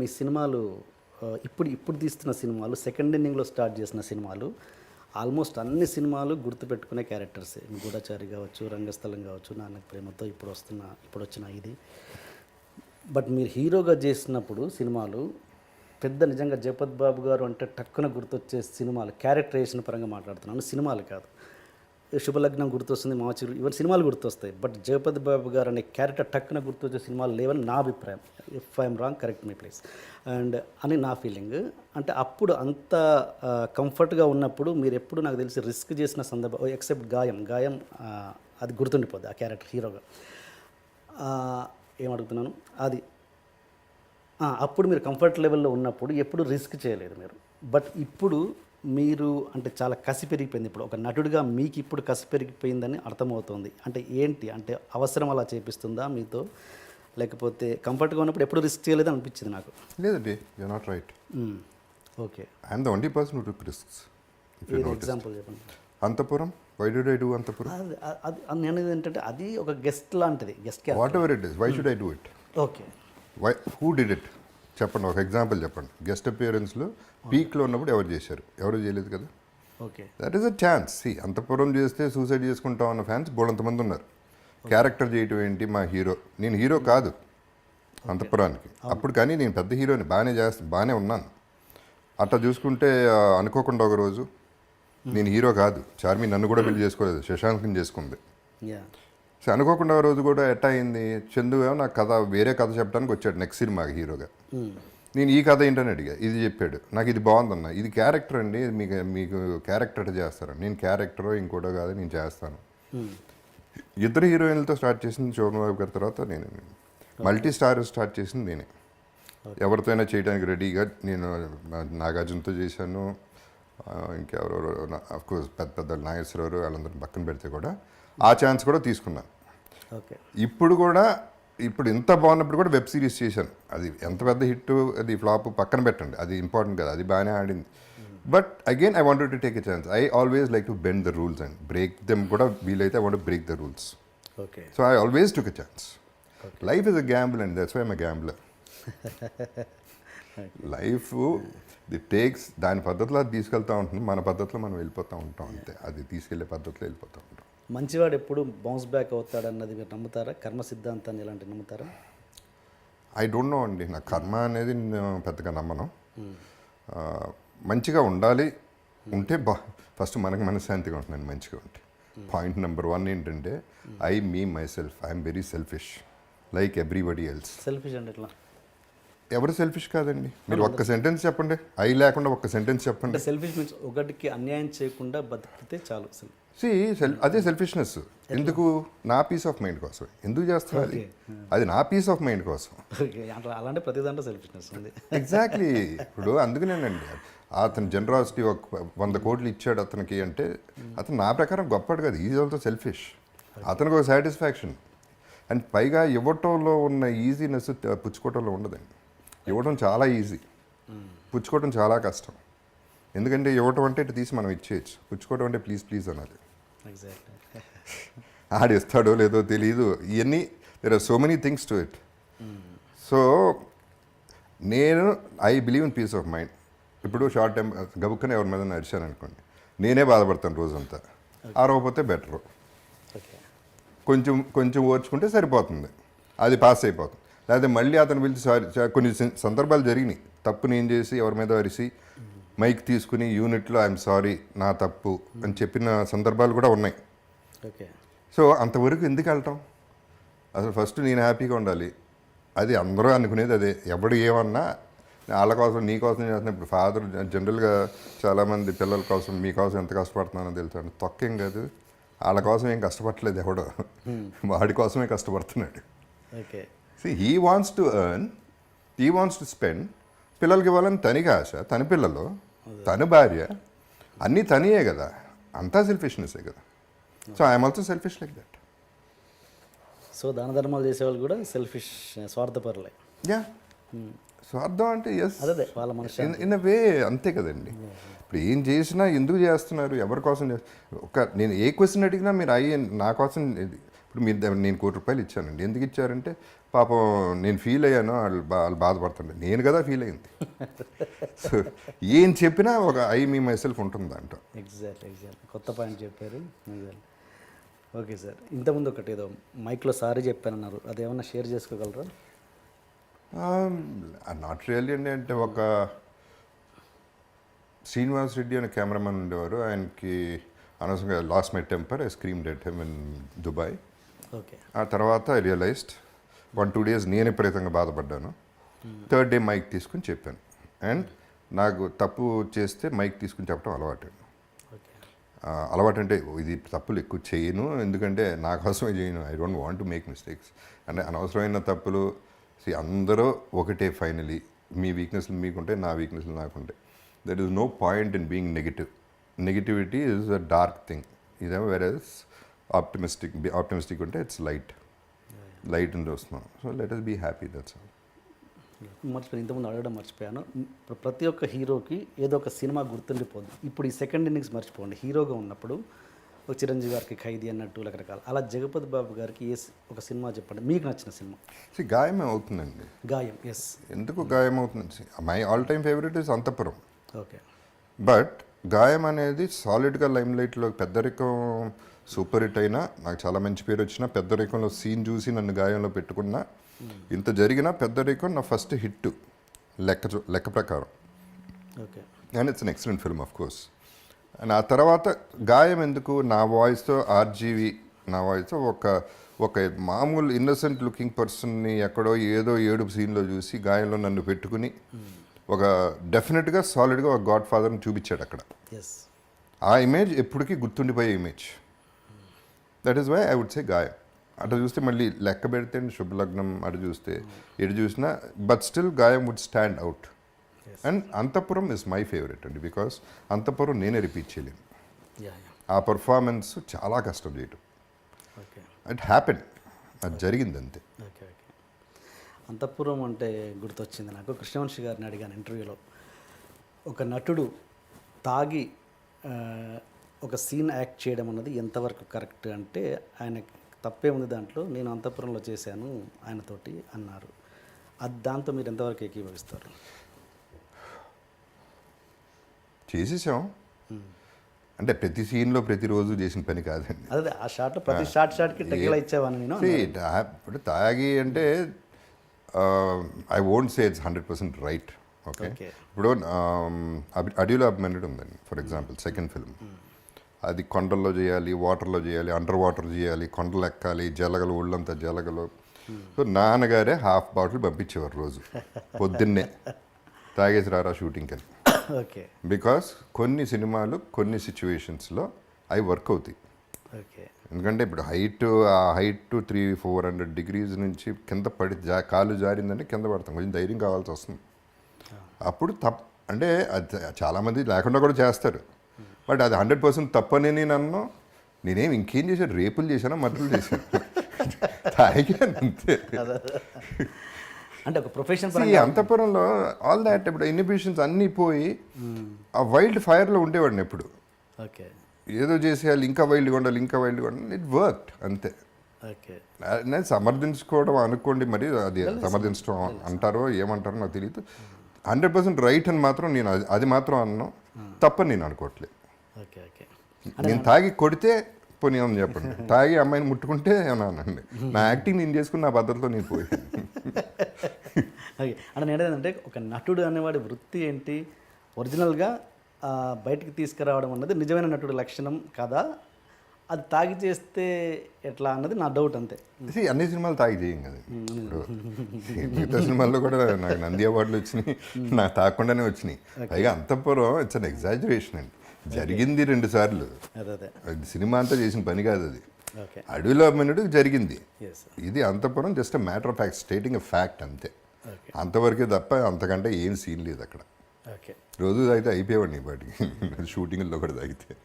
మీ సినిమాలు ఇప్పుడు తీస్తున్న సినిమాలు సెకండ్ ఇన్నింగ్లో స్టార్ట్ చేసిన సినిమాలు ఆల్మోస్ట్ అన్ని సినిమాలు గుర్తుపెట్టుకునే క్యారెక్టర్సే. గూఢచారి కావచ్చు, రంగస్థలం కావచ్చు, నాన్నకి ప్రేమతో ఇప్పుడు వచ్చిన ఇది. బట్ మీరు హీరోగా చేసినప్పుడు సినిమాలు పెద్ద నిజంగా జగపతి బాబు గారు అంటే టక్కున గుర్తొచ్చే సినిమాలు, క్యారెక్టరైజేషన్ పరంగా మాట్లాడుతున్నాను, సినిమాలు కాదు. శుభలగ్నం గుర్తొస్తుంది, మాచిరు, ఇవన్నీ సినిమాలు గుర్తొస్తాయి. బట్ జగపతి బాబు గారు అనే క్యారెక్టర్ టక్కున గుర్తొచ్చే సినిమాలు లేవని నా అభిప్రాయం. If I'm wrong correct me please. And అని నా ఫీలింగ్. అంటే అప్పుడు అంత కంఫర్ట్గా ఉన్నప్పుడు మీరు ఎప్పుడు నాకు తెలిసి రిస్క్ చేసిన సందర్భం ఎక్సెప్ట్ గాయం అది గుర్తుండిపోద్ది ఆ క్యారెక్టర్ హీరోగా. ఏమడుగుతున్నాను అది అప్పుడు మీరు కంఫర్ట్ లెవెల్లో ఉన్నప్పుడు ఎప్పుడు రిస్క్ చేయలేదు మీరు. బట్ ఇప్పుడు మీరు అంటే చాలా కసి పెరిగిపోయింది. ఇప్పుడు ఒక నటుడిగా మీకు ఇప్పుడు కసి పెరిగిపోయిందని అర్థమవుతుంది. అంటే ఏంటి, అంటే అవసరం అలా చేపిస్తుందా మీతో, లేకపోతే కంఫర్ట్గా ఉన్నప్పుడు ఎప్పుడు రిస్క్ చేయలేదు అనిపించింది నాకు. లేదండి, you not right. Okay, I'm the only person who took risks. Example చెప్పండి. Anantapuram, why dude I do Anantapuram? అది నేను ఏంటంటే అది ఒక గెస్ట్ లాంటిది, guest whatever it is, why should I do it? Okay, why, who did it చెప్పండి, ఒక example చెప్పండి. గెస్ట్ అపియరెన్స్లో పీక్లో ఉన్నప్పుడు ఎవరు చేశారు? ఎవరు చేయలేదు కదా. Okay, that is a chance. అంతపురం చేస్తే సూసైడ్ చేసుకుంటాం అన్న ఫ్యాన్స్ బోళ్ళంతమంది ఉన్నారు. క్యారెక్టర్ చేయటం ఏంటి, మా హీరో, నేను హీరో కాదు అంతపురానికి అప్పుడు, కానీ నేను పెద్ద హీరోని, బాగానే ఉన్నాను. అట్లా చూసుకుంటే అనుకోకుండా ఒక రోజు నేను హీరో కాదు, చార్మి నన్ను కూడా పెళ్లి చేసుకోలేదు, శశాంక్ని చేసుకుంది. సో అనుకోకుండా ఒక రోజు కూడా ఎట్టా అయింది, చందు ఏమో నాకు కథ, వేరే కథ చెప్పడానికి వచ్చాడు నెక్స్ట్ సినిమాకి హీరోగా. నేను ఈ కథ ఏంటని అడిగా, ఇది చెప్పాడు, నాకు ఇది బాగుందన్న, ఇది క్యారెక్టర్ అండి, మీకు క్యారెక్టర్ చేస్తాను. నేను క్యారెక్టరో ఇంకోటో కాదు, నేను చేస్తాను. ఇద్దరు హీరోయిన్లతో స్టార్ట్ చేసింది శోభన్ బాబు గారి తర్వాత నేను. మల్టీ స్టార్ స్టార్ట్ చేసింది నేనే. ఎవరితోనైనా చేయడానికి రెడీగా. నేను నాగార్జునతో చేశాను, ఇంకెవరెవరో అఫ్కోర్స్ పెద్ద నాగేశ్వరరావు వాళ్ళందరూ పక్కన పెడితే కూడా ఆ ఛాన్స్ కూడా తీసుకున్నాను. ఓకే, ఇప్పుడు ఇంత బాగున్నప్పుడు కూడా వెబ్ సిరీస్ చేశాను. అది ఎంత పెద్ద హిట్, అది ఫ్లాప్ పక్కన పెట్టండి, అది ఇంపార్టెంట్ కదా, అది బాగానే ఆడింది. But again I wanted to take a chance. I always like to bend the rules and break them కూడా వీలైతే I want to break the rules. Okay, so I always took a chance. Life is a gamble and that's why I'm a gambler. Life the takes దాని పద్ధతిలో అది తీసుకెళ్తూ ఉంటుంది, మన పద్ధతిలో మనం వెళ్ళిపోతూ ఉంటాం అంతే. అది తీసుకెళ్లే పద్ధతిలో వెళ్ళిపోతూ ఉంటాం. మంచివాడు ఎప్పుడు బౌన్స్ బ్యాక్ అవుతాడన్నది మీరు నమ్ముతారా? కర్మ సిద్ధాంతాన్ని ఇలాంటివి నమ్ముతారా? ఐ డోంట్ నో అండి, నా కర్మ అనేది నేను పెద్దగా నమ్మను. మంచిగా ఉండాలి, ఉంటే ఫస్ట్ మనకు మనశ్శాంతిగా ఉంటున్నాను మంచిగా ఉంటే. పాయింట్ నెంబర్ 1 ఏంటంటే me myself, I'm very selfish like everybody else. Selfish అంటే ఎట్లా? ఎవరు సెల్ఫిష్ కాదండి. మీరు ఒక్క సెంటెన్స్ చెప్పండి, లేకుండా ఒక్క సెంటెన్స్ చెప్పండి. సెల్ఫిష్ మీన్స్ ఒకటికి అన్యాయం చేయకుండా బతికితే చాలు. అదే సెల్ఫిష్నెస్. ఎందుకు? నా పీస్ ఆఫ్ మైండ్ కోసం. ఎందుకు చేస్తున్నారు అది? నా పీస్ ఆఫ్ మైండ్ కోసం. అలాంటి ప్రతి దాంట్లో సెల్ఫిష్నెస్ ఉంది. ఎగ్జాక్ట్లీ. ఇప్పుడు అందుకనేనండి, అతను జనరాసిటీ 100 కోట్లు ఇచ్చాడు అతనికి అంటే అతను నా ప్రకారం గొప్పడు కాదు, ఈజ్ ఆల్సో సెల్ఫిష్. అతనికి ఒక సాటిస్ఫాక్షన్. అండ్ పైగా ఇవ్వటంలో ఉన్న ఈజీనెస్ పుచ్చుకోవటంలో ఉండదండి. ఇవ్వడం చాలా ఈజీ, పుచ్చుకోవడం చాలా కష్టం. ఎందుకంటే ఇవ్వటం అంటే ఇటు తీసి మనం ఇచ్చేయచ్చు, పుచ్చుకోవడం అంటే ప్లీజ్ ప్లీజ్ అనాలి. ఆడిస్తాడో లేదో తెలియదు. ఇవన్నీ there are so many things to it. So I believe in peace of mind. ఇప్పుడు షార్ట్ టైం గబుక్కనే ఎవరి మీద నడిచాను అనుకోండి, నేనే బాధపడతాను రోజంతా. ఆరవకపోతే బెటరు, కొంచెం ఓర్చుకుంటే సరిపోతుంది, అది పాస్ అయిపోతుంది. లేకపోతే మళ్ళీ అతను పిలిచి సారీ, కొన్ని సందర్భాలు జరిగినాయి, తప్పు నేను చేసి ఎవరి మీద అరిసి మైక్ తీసుకుని యూనిట్లో ఐఎమ్ సారీ నా తప్పు అని చెప్పిన సందర్భాలు కూడా ఉన్నాయి. సో అంతవరకు ఎందుకు వెళ్ళటం? అసలు ఫస్ట్ నేను హ్యాపీగా ఉండాలి. అది అందరూ అనుకునేది అదే. ఎవడు ఏమన్నా వాళ్ళ కోసం నీ కోసం చేస్తున్నా. ఇప్పుడు ఫాదర్ జనరల్గా చాలామంది పిల్లల కోసం మీకోసం ఎంత కష్టపడుతున్నానో తెలుసు. తొక్కేం కాదు, వాళ్ళ కోసం ఏం కష్టపడలేదు ఎవడో, వాడి కోసమే కష్టపడుతున్నాడు. He wants to earn, he wants to spend. పిల్లలకి ఇవ్వాలని తనకి ఆశ, తన పిల్లలు, తన భార్య, అన్నీ తనియే కదా, అంతా సెల్ఫిష్నెస్సే కదా. So I'm also selfish like that. So దాన ధర్మాలు చేసేవాళ్ళు కూడా సెల్ఫిష్, స్వార్థపరులే. యా, స్వార్థం అంటే ఎస్, అదే వాళ్ళ మనసు ఇన్ అ వే అంతే కదండి. ఇప్పుడు ఏం చేసినా ఎందుకు చేస్తున్నారు, ఎవరి కోసం నేను ఏ క్వశ్చన్ అడిగినా మీరు నా కోసం. ఇప్పుడు నేను ₹1,00,00,000 ఇచ్చానండి. ఎందుకు ఇచ్చారంటే పాపం నేను ఫీల్ అయ్యాను, వాళ్ళు బాధపడుతుండే, నేను కదా ఫీల్ అయింది. సో ఏం చెప్పినా ఒక మీ మై సెల్ఫ్ ఉంటుంది దాంట్లో. ఎగ్జాక్ట్ కొత్త పాయింట్ చెప్పారు. ఓకే సార్, ఇంతకుముందు ఒకటి ఏదో మైక్లో సారీ చెప్పానన్నారు, అదేమన్నా షేర్ చేసుకోగలరా? నాట్ రియల్లీ అండి. అంటే ఒక శ్రీనివాస్ రెడ్డి అనే కెమెరామెన్ ఉండేవారు, ఆయనకి అనవసరంగా lost my temper, I screamed at him in Dubai. Okay. ఆ తర్వాత ఐ రియలైజ్డ్ 1-2 days నేను విపరీతంగా బాధపడ్డాను. థర్డ్ డే మైక్ తీసుకుని చెప్పాను. అండ్ నాకు తప్పు చేస్తే మైక్ తీసుకుని చెప్పడం అలవాటు. ఓకే. అలవాటు అంటే ఇది తప్పులు ఎక్కువ చేయను, ఎందుకంటే నా కోసమే చేయను. I don't want to make mistakes. అంటే అనవసరమైన తప్పులు అందరూ ఒకటే ఫైనలీ. మీ వీక్నెస్లు మీకుంటే, నా వీక్నెస్లు నాకుంటాయి. That is no point in being negative. Negativity is a dark thing. ఇదేమో వేరేస్ ఆప్టిమిస్టిక్ ఉంటే ఇట్స్ లైట్ అని చూస్తున్నాం. So let us be happy, that's all. మర్చిపోయాను, ఇంతకుముందు అడగడం మర్చిపోయాను. ఇప్పుడు ప్రతి ఒక్క హీరోకి ఏదో ఒక సినిమా గుర్తుండిపోద్ది. ఇప్పుడు ఈ సెకండ్ ఇన్నింగ్స్ మర్చిపోండి, హీరోగా ఉన్నప్పుడు ఒక చిరంజీవి గారికి ఖైదీ అన్నట్టు రకరకాల, అలా జగపతి బాబు గారికి ఒక సినిమా చెప్పండి, మీకు నచ్చిన సినిమా. గాయం అవుతుందండి. గాయం, ఎస్. ఎందుకు గాయం అవుతుంది? My all time favourite is Antahpuram. Okay. But గాయం అనేది సాలిడ్గా లైమ్ లైట్లో, పెద్దరికం సూపర్ హిట్ అయినా, నాకు చాలా మంచి పేరు వచ్చిన, పెద్దరికంలో సీన్ చూసి నన్ను గాయంలో పెట్టుకున్నా, ఇంత జరిగిన పెద్దరికం నా ఫస్ట్ హిట్ లెక్క ప్రకారం. Okay. And it's an excellent film of course. And ఆ తర్వాత గాయం ఎందుకు, నా వాయిస్తో ఆర్జీవి, నా వాయిస్తో ఒక మామూలు ఇన్నసెంట్ లుకింగ్ పర్సన్ని ఎక్కడో ఏదో ఏడుపు సీన్లో చూసి గాయంలో నన్ను పెట్టుకుని ఒక డెఫినెట్గా సాలిడ్గా ఒక గాడ్ ఫాదర్ని చూపించాడు అక్కడ. ఎస్. ఆ ఇమేజ్ ఎప్పటికీ గుర్తుండిపోయే image. That is why I would say గాయం. అటు చూస్తే మళ్ళీ లెక్క పెడితే శుభలగ్నం, అటు చూస్తే ఎటు చూసినా, బట్ స్టిల్ గాయం would stand out. And Antahpuram is my favourite అండి, బికాస్ అంతఃపురం నేనే రిపీట్ చేయలేను. ఆ పర్ఫార్మెన్స్ చాలా కష్టం చేయటం. ఓకే. ఇట్ హ్యాపెన్, అది జరిగింది అంతే. ఓకే. అంతఃపురం అంటే గుర్తొచ్చింది నాకు, కృష్ణవంశీ గారిని అడిగాను ఇంటర్వ్యూలో, ఒక నటుడు తాగి ఒక సీన్ యాక్ట్ చేయడం అన్నది ఎంతవరకు కరెక్ట్ అంటే, ఆయన తప్పే ఉంది దాంట్లో, నేను అంతఃపురంలో చేశాను ఆయనతోటి అన్నారు. దాంతో మీరు ఎంతవరకు ఏకీభవిస్తారు? చేసేసాం అంటే ప్రతి సీన్లో ప్రతిరోజు చేసిన పని కాదండి. అదే ఆ షాట్లో ప్రతి షాట్కి టెక్లా ఇచ్చేవాను నేను. ఇప్పుడు తాగి అంటే I won't say it's 100% right. Okay. ఇప్పుడు అడవిలో అభిమన్యుడు ఉందండి ఫర్ ఎగ్జాంపుల్, సెకండ్ ఫిల్మ్. అది కొండల్లో చేయాలి, వాటర్లో చేయాలి, అండర్ వాటర్ చేయాలి, కొండలు ఎక్కాలి, జలగలు, ఒళ్ళంతా జలగలు. సో నాన్నగారే హాఫ్ బాటిల్ పంపించేవారు రోజు పొద్దున్నే, తాగేసి రారా షూటింగ్కి అని. ఓకే. బికాస్ కొన్ని సినిమాలు కొన్ని సిచ్యువేషన్స్లో అవి వర్క్ అవుతాయి. ఓకే. ఎందుకంటే ఇప్పుడు ఆ హైట్ 300-400 degrees నుంచి కింద పడి కాలు జారిందంటే కింద పడతాం, కొంచెం ధైర్యం కావాల్సి వస్తుంది. అప్పుడు అంటే అది చాలామంది లేకుండా కూడా చేస్తారు, బట్ అది 100% తప్పని నన్ను, నేనేం ఇంకేం చేశాను, రేపులు చేశాను, మర్డర్లు చేశాను, తాగాను అంతే. అంటే ఒక ప్రొఫెషన్ అంతఃపురంలో ఆల్ దాట్ ఇప్పుడు ఇన్హిబిషన్స్ అన్నీ పోయి ఆ వైల్డ్ ఫైర్లో ఉండేవాడిని ఎప్పుడు. ఓకే. ఏదో చేసేయాలి, ఇంకా వైల్డ్గా ఉండాలి, ఇట్ వర్క్డ్ అంతే. ఓకే. నేను సమర్థించుకోవడం అనుకోండి, మరి అది సమర్థించడం అంటారో ఏమంటారో నాకు తెలియదు. 100% రైట్ అని మాత్రం నేను అది మాత్రం అన్నాను, తప్పని నేను అనుకోవట్లేదు. ఓకే. ఓకే. నేను తాగి కొడితే పోనీ అని చెప్పండి, తాగి అమ్మాయిని ముట్టుకుంటే అనండి, నా యాక్టింగ్ నేను చేసుకుని నా పద్ధతిలో నేను పోయాను. ఓకే. అంటే నేను ఏంటంటే ఒక నటుడు అనేవాడి వృత్తి ఏంటి, ఒరిజినల్గా బయటికి తీసుకురావడం అన్నది నిజమైన నటుడు లక్షణం కదా, అది తాగి చేస్తే ఎట్లా అన్నది నా డౌట్ అంతే. అన్ని సినిమాలు తాగి చేయం కదా, మిగతా సినిమాల్లో కూడా నాకు నంది అవార్డులు వచ్చినాయి, నాకు తాగకుండానే వచ్చినాయి. పైగా అంతఃపురం ఇట్స్ అన్ ఎగ్జాజరేషన్ అండి, జరిగింది 2 సార్లు, అది సినిమా అంతా చేసిన పని కాదు అది. అడవిలో అభిమన్యుడు జరిగింది, ఇది అంతఃపురం just matter of fact, stating a fact అంతే. అంతవరకే తప్ప అంతకంటే ఏం సీన్ లేదు అక్కడ. రోజు తాగితే అయిపోయేవాడిని వాటికి, షూటింగ్లో కూడా తాగితే.